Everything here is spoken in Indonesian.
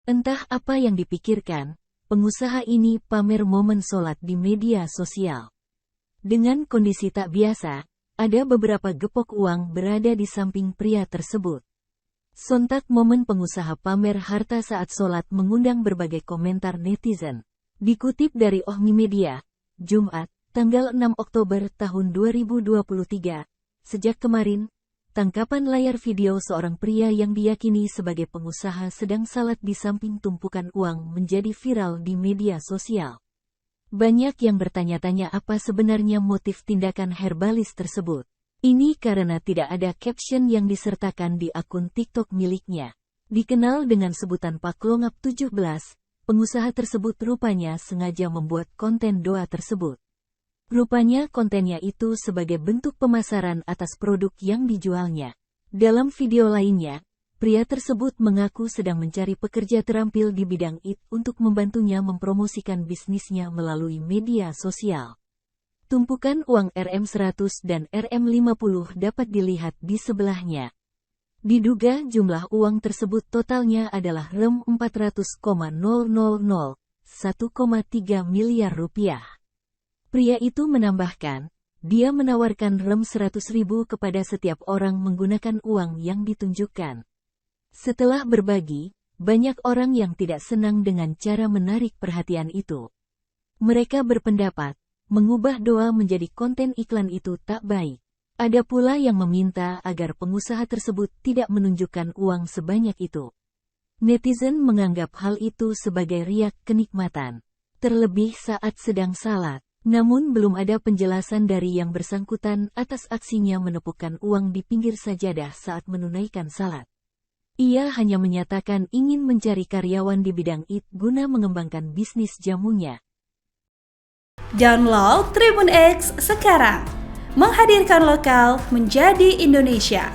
Entah apa yang dipikirkan, pengusaha ini pamer momen sholat di media sosial. Dengan kondisi tak biasa, ada beberapa gepok uang berada di samping pria tersebut. Sontak momen pengusaha pamer harta saat sholat mengundang berbagai komentar netizen. Dikutip dari Ohmi Media, Jumat, tanggal 6 Oktober tahun 2023, sejak kemarin, tangkapan layar video seorang pria yang diyakini sebagai pengusaha sedang salat di samping tumpukan uang menjadi viral di media sosial. Banyak yang bertanya-tanya apa sebenarnya motif tindakan herbalis tersebut. Ini karena tidak ada caption yang disertakan di akun TikTok miliknya. Dikenal dengan sebutan Paklongap 17, pengusaha tersebut rupanya sengaja membuat konten doa tersebut. Rupanya kontennya itu sebagai bentuk pemasaran atas produk yang dijualnya. Dalam video lainnya, pria tersebut mengaku sedang mencari pekerja terampil di bidang IT untuk membantunya mempromosikan bisnisnya melalui media sosial. Tumpukan uang Rm100 dan Rm50 dapat dilihat di sebelahnya. Diduga jumlah uang tersebut totalnya adalah Rp400,000, 1,3 miliar rupiah. Pria itu menambahkan, dia menawarkan Rp100.000 kepada setiap orang menggunakan uang yang ditunjukkan. Setelah berbagi, banyak orang yang tidak senang dengan cara menarik perhatian itu. Mereka berpendapat, mengubah doa menjadi konten iklan itu tak baik. Ada pula yang meminta agar pengusaha tersebut tidak menunjukkan uang sebanyak itu. Netizen menganggap hal itu sebagai riak kenikmatan, terlebih saat sedang salat. Namun belum ada penjelasan dari yang bersangkutan atas aksinya menepukkan uang di pinggir sajadah saat menunaikan salat. Ia hanya menyatakan ingin mencari karyawan di bidang IT guna mengembangkan bisnis jamunya. Download Tribun X sekarang, menghadirkan lokal menjadi Indonesia.